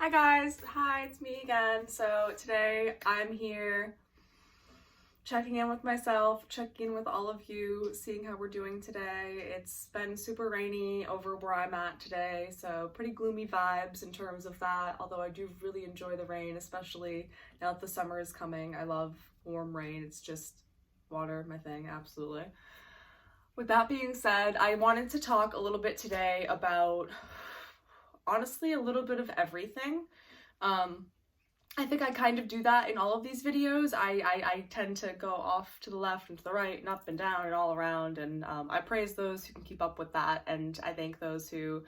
Hi guys, hi, it's me again. So today I'm here checking in with myself, checking in with all of you, seeing how we're doing today. It's been super rainy over where I'm at today, so pretty gloomy vibes in terms of that, although I do really enjoy the rain, especially now that the summer is coming. I love warm rain. It's just water, my thing, absolutely. With that being said, I wanted to talk a little bit today about honestly a little bit of everything. I think I kind of do that in all of these videos. I tend to go off to the left and to the right and up and down and all around, and I praise those who can keep up with that, and I thank those who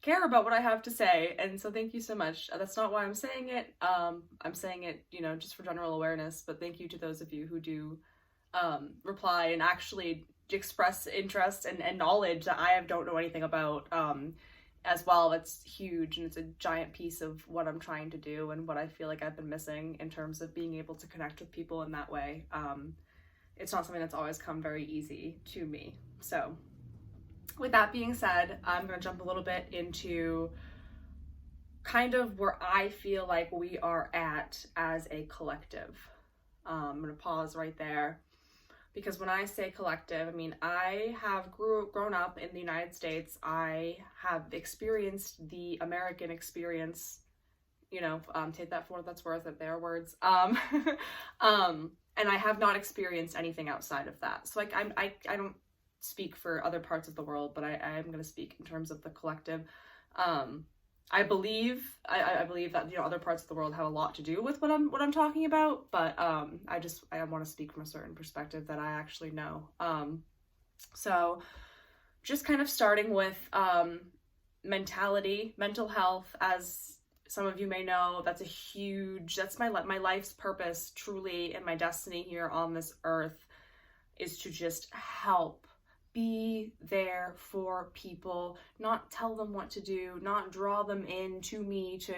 care about what I have to say, and so thank you so much. That's not why I'm saying it. I'm saying it, just for general awareness, but thank you to those of you who do reply and actually express interest and knowledge that I don't know anything about. As well, it's huge, and it's a giant piece of what I'm trying to do and what I feel like I've been missing in terms of being able to connect with people in that way. It's not something that's always come very easy to me. So with that being said, I'm going to jump a little bit into kind of where I feel like we are at as a collective. I'm going to pause right there. Because when I say collective, I mean, I have grown up in the United States. I have experienced the American experience, take that for what that's worth, if they're words. And I have not experienced anything outside of that. So like, I don't speak for other parts of the world, but I am going to speak in terms of the collective. I believe that other parts of the world have a lot to do with what I'm talking about, but I want to speak from a certain perspective that I actually know. So just kind of starting with mental health, as some of you may know, that's my life's purpose, truly, and my destiny here on this earth is to just help. Be there for people, not tell them what to do, not draw them in to me to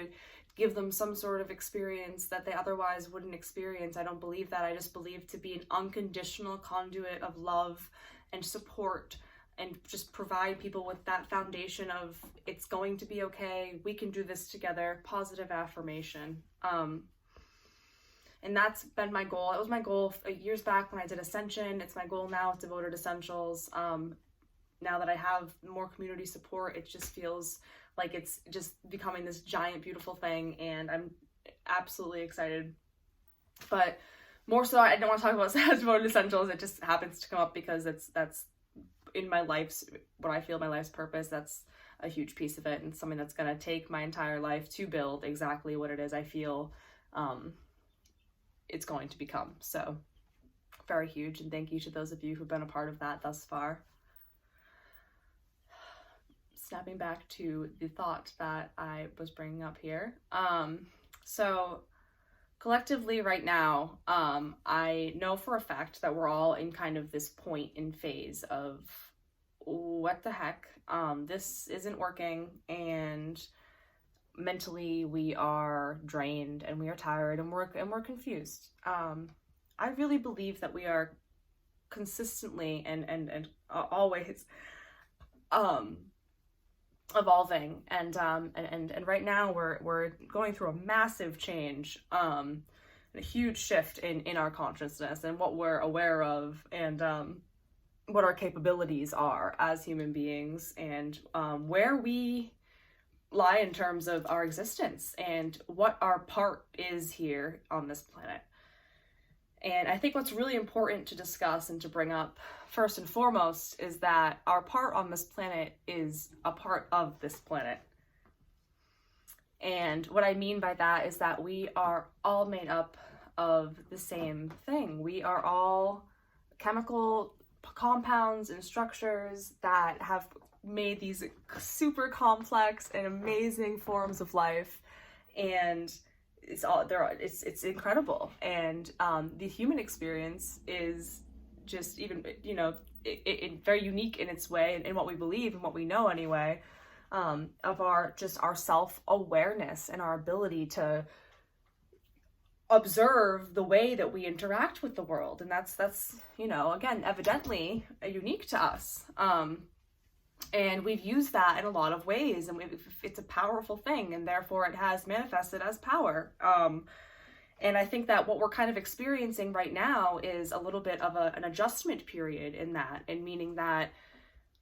give them some sort of experience that they otherwise wouldn't experience. I don't believe that. I just believe to be an unconditional conduit of love and support, and just provide people with that foundation of it's going to be okay, we can do this together, positive affirmation. And that's been my goal. It was my goal years back when I did Ascension. It's my goal now with Devoted Essentials. Now that I have more community support, it just feels like it's just becoming this giant, beautiful thing, and I'm absolutely excited. But more so, I don't want to talk about Devoted Essentials. It just happens to come up because that's in my life's, what I feel my life's purpose. That's a huge piece of it, and something that's going to take my entire life to build exactly what it is I feel it's going to become. So very huge, and thank you to those of you who've been a part of that thus far. Snapping back to the thought that I was bringing up here. So collectively right now, I know for a fact that we're all in kind of this point in phase of what the heck, this isn't working, and mentally we are drained and we are tired and we're confused. I really believe that we are consistently and always evolving, and right now we're going through a massive change, a huge shift in our consciousness and what we're aware of, and what our capabilities are as human beings, and where we lie in terms of our existence and what our part is here on this planet. And I think what's really important to discuss and to bring up first and foremost is that our part on this planet is a part of this planet. And what I mean by that is that we are all made up of the same thing. We are all chemical compounds and structures that have made these super complex and amazing forms of life, and it's incredible. And the human experience is just even it very unique in its way, and in what we believe and what we know anyway, of our self-awareness and our ability to observe the way that we interact with the world. And that's again evidently unique to us. And we've used that in a lot of ways, and it's a powerful thing, and therefore it has manifested as power. And I think that what we're kind of experiencing right now is a little bit of an adjustment period in that, and meaning that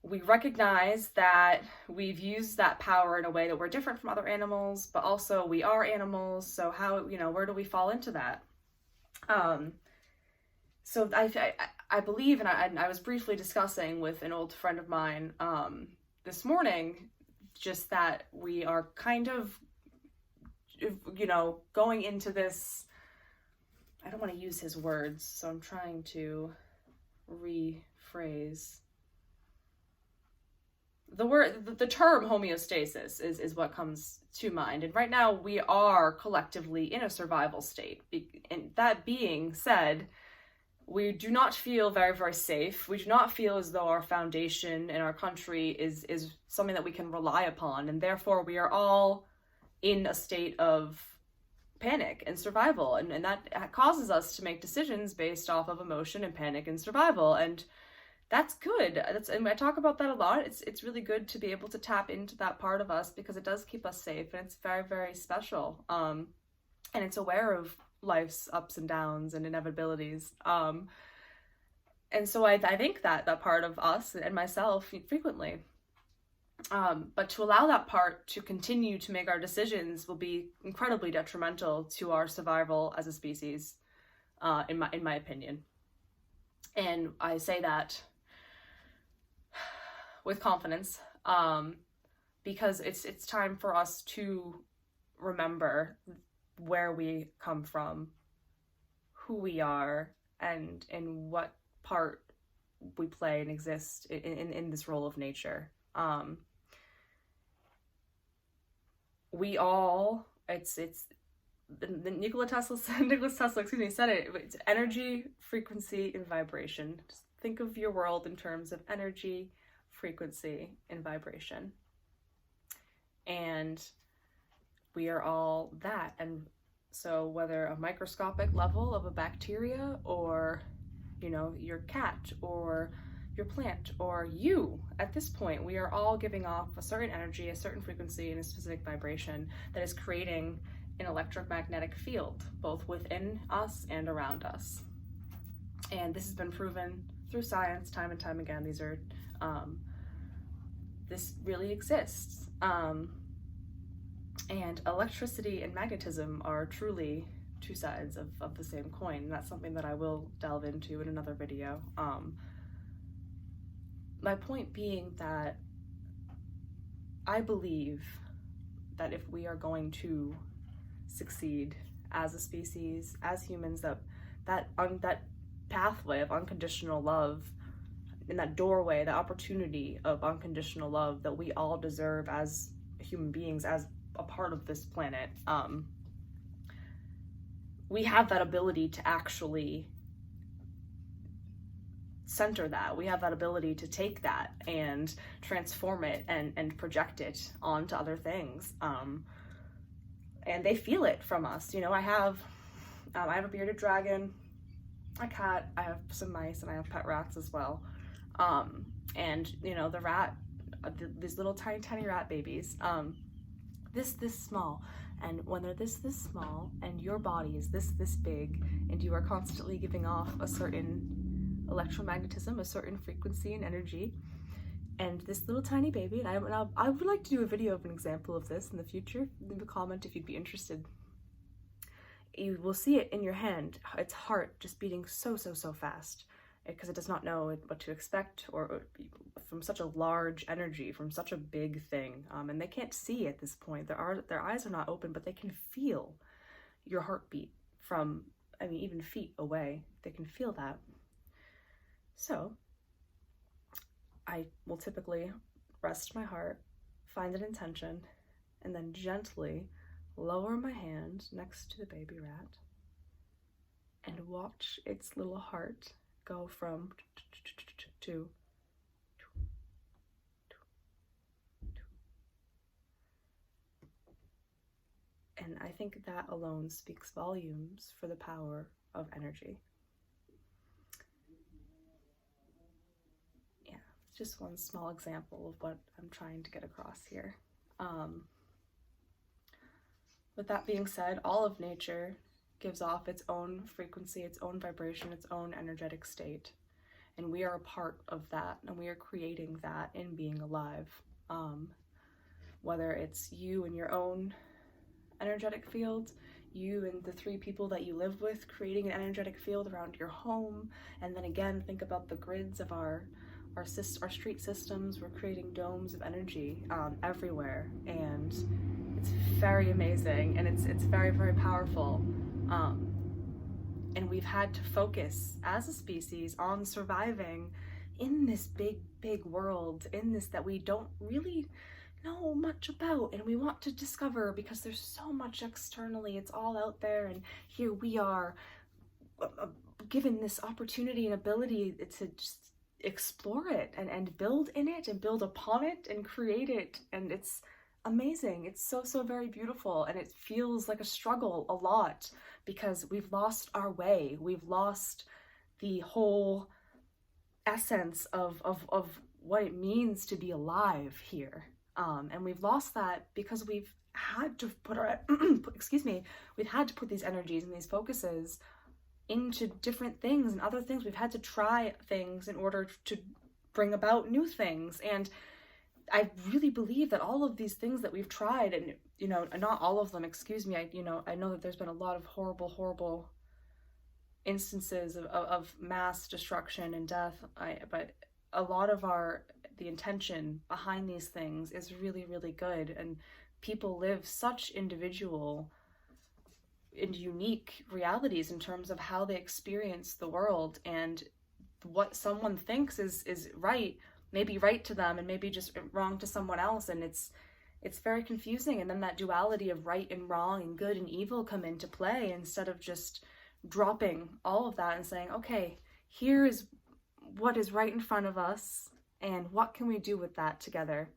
we recognize that we've used that power in a way that we're different from other animals, but also we are animals. So how, where do we fall into that? So I believe, and I was briefly discussing with an old friend of mine this morning, just that we are kind of, going into this, I don't want to use his words, so I'm trying to rephrase. The term homeostasis is what comes to mind. And right now we are collectively in a survival state. And that being said, we do not feel very, very safe. We do not feel as though our foundation in our country is something that we can rely upon. And therefore we are all in a state of panic and survival. And that causes us to make decisions based off of emotion and panic and survival. And that's good. And I talk about that a lot. It's really good to be able to tap into that part of us, because it does keep us safe, and it's very, very special. And it's aware of life's ups and downs and inevitabilities. And so I think that part of us and myself frequently. But to allow that part to continue to make our decisions will be incredibly detrimental to our survival as a species, in my opinion. And I say that with confidence, because it's time for us to remember where we come from, who we are, and what part we play and exist in this role of nature. We all, it's the Nikola Tesla said it, it's energy, frequency, and vibration. Just think of your world in terms of energy, frequency, and vibration. And we are all that. And so whether a microscopic level of a bacteria, or your cat, or your plant, or you, at this point, we are all giving off a certain energy, a certain frequency, and a specific vibration that is creating an electromagnetic field, both within us and around us. And this has been proven through science time and time again. This really exists. And electricity and magnetism are truly two sides of the same coin. And that's something that I will delve into in another video. My point being that I believe that if we are going to succeed as a species, as humans, that pathway of unconditional love, in that doorway, the opportunity of unconditional love that we all deserve as human beings, as a part of this planet, we have that ability to actually center that. We have that ability to take that and transform it and project it onto other things. And they feel it from us. I have a bearded dragon, a cat, I have some mice, and I have pet rats as well. And the rat, these little tiny rat babies, this small, and when they're this small, and your body is this big, and you are constantly giving off a certain electromagnetism, a certain frequency and energy, and this little tiny baby, and I would like to do a video of an example of this in the future. Leave a comment if you'd be interested. You will see it in your hand, its heart just beating so fast, because it does not know what to expect, or from such a large energy, from such a big thing. And they can't see at this point. Their eyes are not open, but they can feel your heartbeat from, even feet away. They can feel that. So I will typically rest my heart, find an intention, and then gently lower my hand next to the baby rat and watch its little heart go from to. And I think that alone speaks volumes for the power of energy. Yeah, just one small example of what I'm trying to get across here. With that being said, all of nature gives off its own frequency, its own vibration, its own energetic state. And we are a part of that, and we are creating that in being alive. Whether it's you and your own energetic field, you and the 3 people that you live with creating an energetic field around your home, and then again, think about the grids of our street systems. We're creating domes of energy everywhere, and it's very amazing, and it's very, very powerful. And we've had to focus as a species on surviving in this big world, in this that we don't really know much about, and we want to discover because there's so much externally. It's all out there, and here we are given this opportunity and ability to just explore it and build in it and build upon it and create it, and it's amazing. It's so very beautiful, and it feels like a struggle a lot because we've lost our way. We've lost the whole essence of what it means to be alive here. And we've lost that because we've had to put our we've had to put these energies and these focuses into different things and other things. We've had to try things in order to bring about new things. And I really believe that all of these things that we've tried, and not all of them, I know that there's been a lot of horrible instances of mass destruction and death, but a lot of the intention behind these things is really, really good, and people live such individual and unique realities in terms of how they experience the world, and what someone thinks is right may be right to them and maybe just wrong to someone else, and it's very confusing. And then that duality of right and wrong and good and evil come into play, instead of just dropping all of that and saying, okay, here is what is right in front of us and what can we do with that together,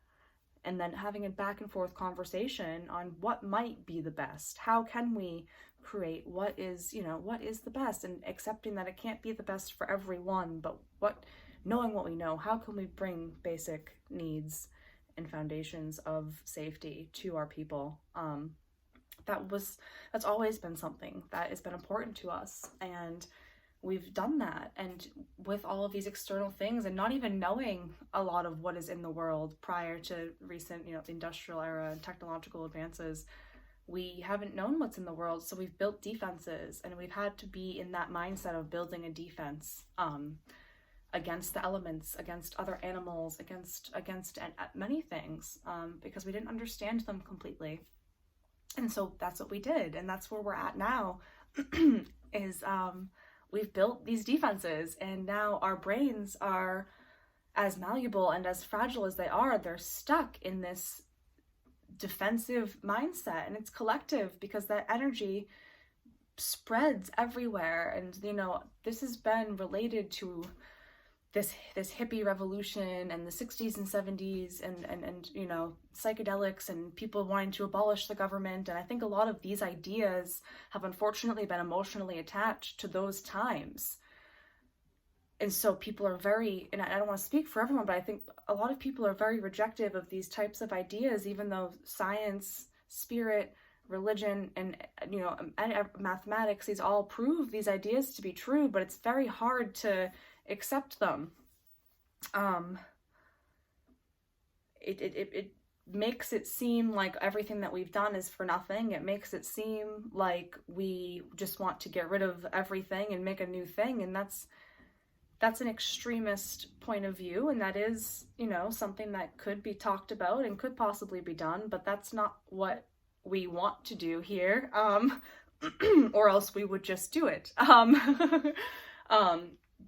and then having a back and forth conversation on what might be the best. How can we create what is the best, and accepting that it can't be the best for everyone, but knowing what we know, how can we bring basic needs and foundations of safety to our people? That's always been something that has been important to us, and we've done that. And with all of these external things, and not even knowing a lot of what is in the world prior to recent, the industrial era and technological advances, we haven't known what's in the world. So we've built defenses, and we've had to be in that mindset of building a defense against the elements, against other animals, against many things, because we didn't understand them completely. And so that's what we did, and that's where we're at now. is we've built these defenses, and now our brains are as malleable and as fragile as they are. They're stuck in this defensive mindset, and it's collective because that energy spreads everywhere. And this has been related to this hippie revolution and the 60s and 70s and psychedelics and people wanting to abolish the government. And I think a lot of these ideas have unfortunately been emotionally attached to those times. And so people are very, and I don't want to speak for everyone, but I think a lot of people are very rejective of these types of ideas, even though science, spirit, religion, and mathematics, these all prove these ideas to be true, but it's very hard to accept them. It makes it seem like everything that we've done is for nothing. It makes it seem like we just want to get rid of everything and make a new thing, and that's an extremist point of view, and that is, something that could be talked about and could possibly be done, but that's not what we want to do here, or else we would just do it.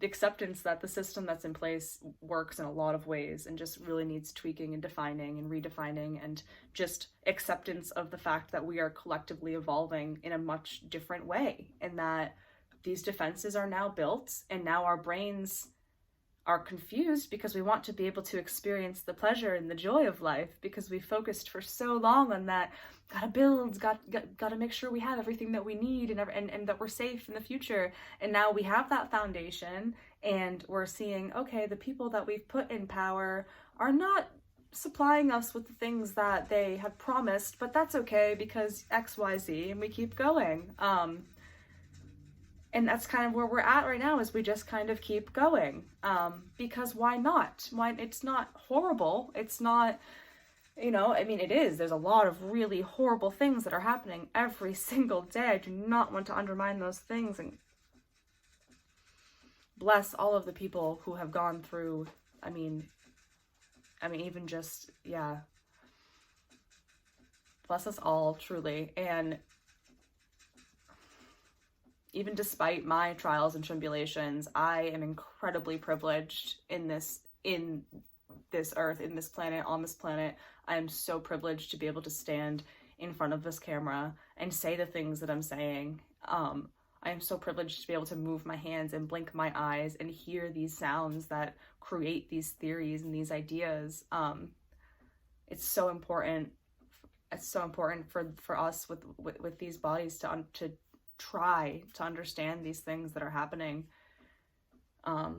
The acceptance that the system that's in place works in a lot of ways and just really needs tweaking and defining and redefining, and just acceptance of the fact that we are collectively evolving in a much different way, and that these defenses are now built, and now our brains are confused because we want to be able to experience the pleasure and the joy of life, because we focused for so long on that, gotta build, gotta make sure we have everything that we need and that we're safe in the future. And now we have that foundation, And we're seeing, okay, the people that we've put in power are not supplying us with the things that they had promised, but that's okay because XYZ, and we keep going. And that's kind of where we're at right now, is we just kind of keep going. Because why not? Why, it's not horrible. It's not, you know, I mean, it is. There's a lot of really horrible things that are happening every single day. I do not want to undermine those things, and bless all of the people who have gone through, I mean, even just, yeah. Bless us all, truly. And even despite my trials and tribulations, I am incredibly privileged in this earth, in this planet, on this planet. I am so privileged to be able to stand in front of this camera and say the things that I'm saying. I am so privileged to be able to move my hands and blink my eyes and hear these sounds that create these theories and these ideas. It's so important. It's so important for us with these bodies to try to understand these things that are happening. I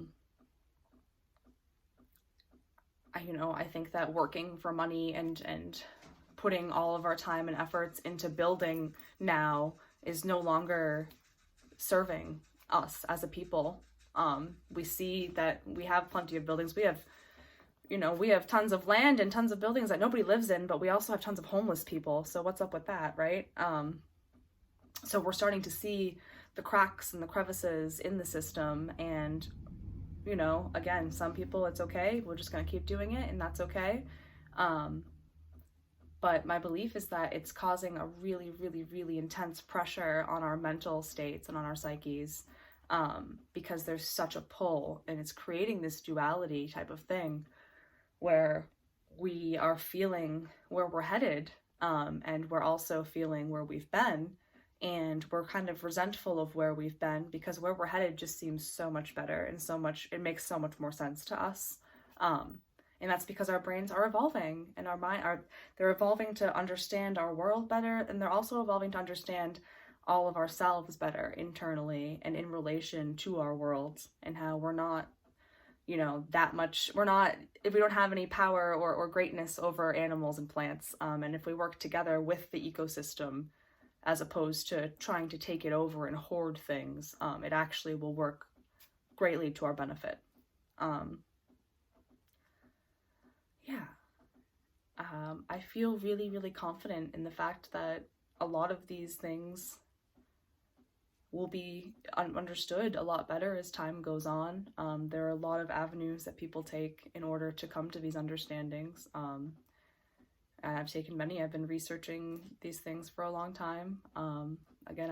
think that working for money and putting all of our time and efforts into building now is no longer serving us as a people. We see that we have plenty of buildings. We have tons of land and tons of buildings that nobody lives in, but we also have tons of homeless people. So what's up with that, right? So we're starting to see the cracks and the crevices in the system, and again, some people, it's okay, we're just going to keep doing it, and that's okay. But my belief is that it's causing a really, really, really intense pressure on our mental states and on our psyches, because there's such a pull, and it's creating this duality type of thing where we are feeling where we're headed, and we're also feeling where we've been. And we're kind of resentful of where we've been, because where we're headed just seems so much better, and it makes so much more sense to us. And that's because our brains are evolving, and they're evolving to understand our world better, and they're also evolving to understand all of ourselves better internally and in relation to our world, and how we're not, if we don't have any power or greatness over animals and plants, and if we work together with the ecosystem, as opposed to trying to take it over and hoard things, it actually will work greatly to our benefit. I feel really, really confident in the fact that a lot of these things will be understood a lot better as time goes on. There are a lot of avenues that people take in order to come to these understandings. And I've taken many. I've been researching these things for a long time. Again,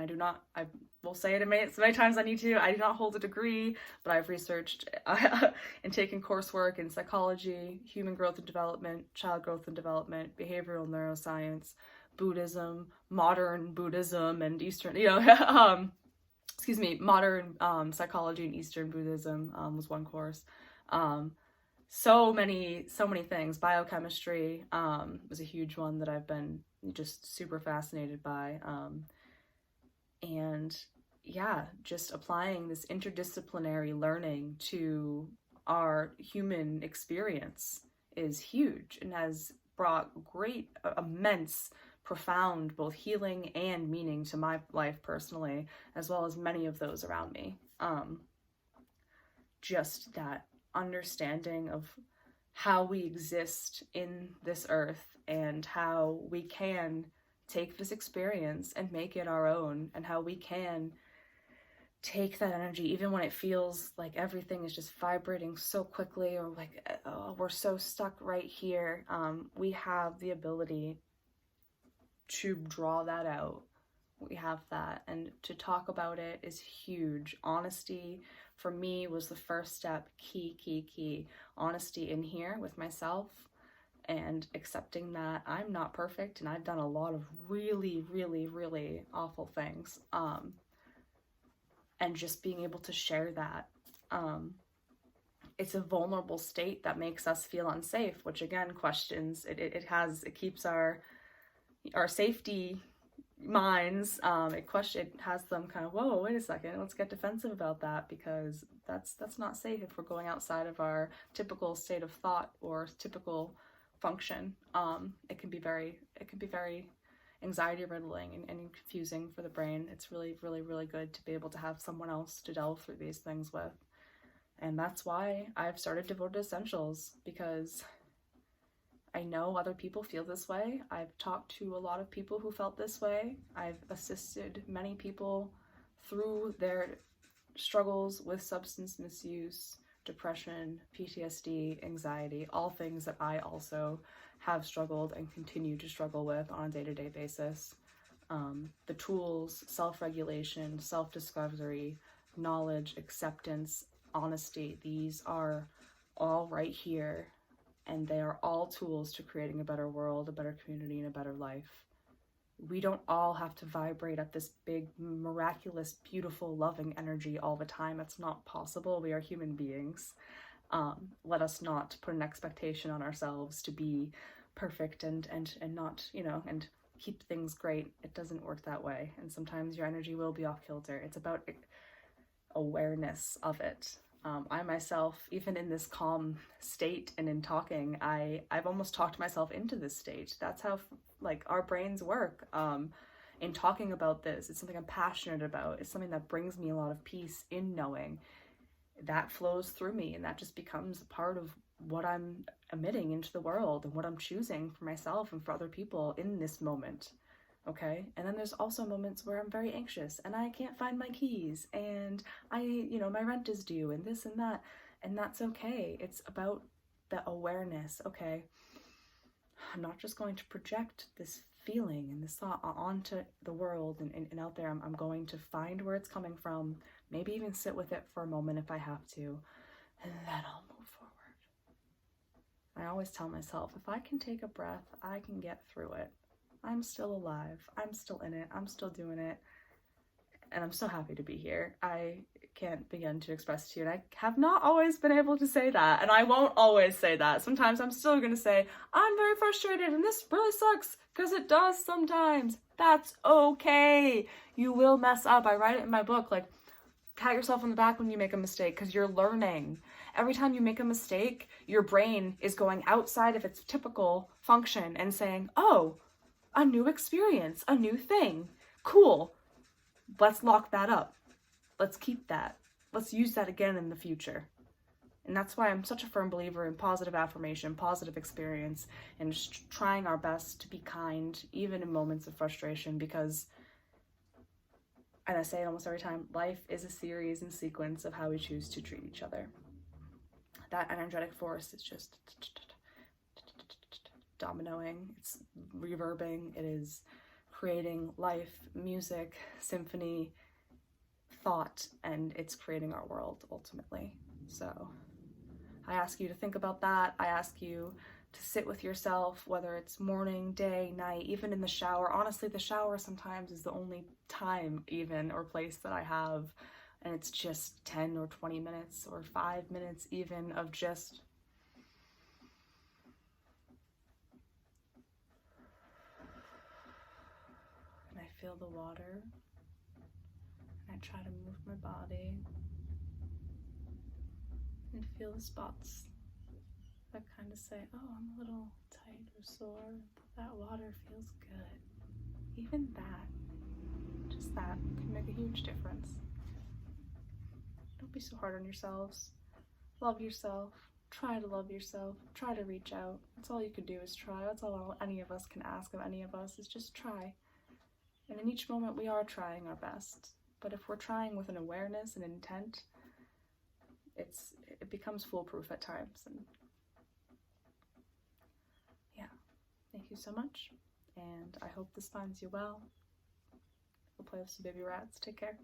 I will say it as many times as I need to, I do not hold a degree, but I've researched and taken coursework in psychology, human growth and development, child growth and development, behavioral neuroscience, Buddhism, modern Buddhism, and Eastern, modern psychology and Eastern Buddhism was one course. So many things. Biochemistry was a huge one that I've been just super fascinated by. And yeah, just applying this interdisciplinary learning to our human experience is huge, and has brought great, immense, profound, both healing and meaning to my life personally, as well as many of those around me. Just that understanding of how we exist in this earth, and how we can take this experience and make it our own, and how we can take that energy even when it feels like everything is just vibrating so quickly, or like, oh, we're so stuck right here. We have the ability to draw that out. We have that, and to talk about it is huge. Honesty for me was the first step. Key. Honesty in here with myself, and accepting that I'm not perfect, and I've done a lot of really, really, really awful things. And just being able to share that. It's a vulnerable state that makes us feel unsafe, which again questions, it keeps our safety minds, it has them kind of, whoa, wait a second, let's get defensive about that, because that's not safe if we're going outside of our typical state of thought or typical function. It can be very anxiety riddling and confusing for the brain. It's really, really, really good to be able to have someone else to delve through these things with. And that's why I've started Devoted Essentials, because I know other people feel this way. I've talked to a lot of people who felt this way. I've assisted many people through their struggles with substance misuse, depression, PTSD, anxiety, all things that I also have struggled and continue to struggle with on a day-to-day basis. The tools, self-regulation, self-discovery, knowledge, acceptance, honesty, these are all right here, and they are all tools to creating a better world, a better community, and a better life. We don't all have to vibrate at this big, miraculous, beautiful, loving energy all the time. It's not possible. We are human beings. Let us not put an expectation on ourselves to be perfect and not, and keep things great. It doesn't work that way. And sometimes your energy will be off kilter. It's about awareness of it. I myself, even in this calm state and in talking, I've almost talked myself into this state. That's how our brains work. In talking about this, it's something I'm passionate about. It's something that brings me a lot of peace in knowing. That flows through me, and that just becomes a part of what I'm emitting into the world and what I'm choosing for myself and for other people in this moment. Okay, and then there's also moments where I'm very anxious and I can't find my keys and my rent is due and this and that, and that's okay. It's about the awareness. Okay, I'm not just going to project this feeling and this thought onto the world and out there. I'm going to find where it's coming from, maybe even sit with it for a moment if I have to, and then I'll move forward. I always tell myself, if I can take a breath, I can get through it. I'm still alive. I'm still in it. I'm still doing it. And I'm so happy to be here. I can't begin to express to you. And I have not always been able to say that. And I won't always say that. Sometimes I'm still going to say, I'm very frustrated and this really sucks, because it does sometimes. That's okay. You will mess up. I write it in my book, pat yourself on the back when you make a mistake, because you're learning. Every time you make a mistake, your brain is going outside of its typical function and saying, oh, a new experience, a new thing. Cool. Let's lock that up. Let's keep that. Let's use that again in the future. And that's why I'm such a firm believer in positive affirmation, positive experience, and just trying our best to be kind, even in moments of frustration, because, and I say it almost every time, life is a series and sequence of how we choose to treat each other. That energetic force is just dominoing, it's reverbing, it is creating life, music, symphony, thought, and it's creating our world ultimately. So I ask you to think about that. I ask you to sit with yourself, whether it's morning, day, night, even in the shower. Honestly, the shower sometimes is the only time even or place that I have, and it's just 10 or 20 minutes or 5 minutes even of just feel the water, and I try to move my body and feel the spots that kind of say, oh, I'm a little tight or sore, but that water feels good. Even that, just that, can make a huge difference. Don't be so hard on yourselves. Love yourself. Try to love yourself. Try to reach out. That's all you can do is try. That's all any of us can ask of any of us, is just try. And in each moment, we are trying our best. But if we're trying with an awareness and intent, it becomes foolproof at times. And yeah, thank you so much. And I hope this finds you well. We'll play with some baby rats. Take care.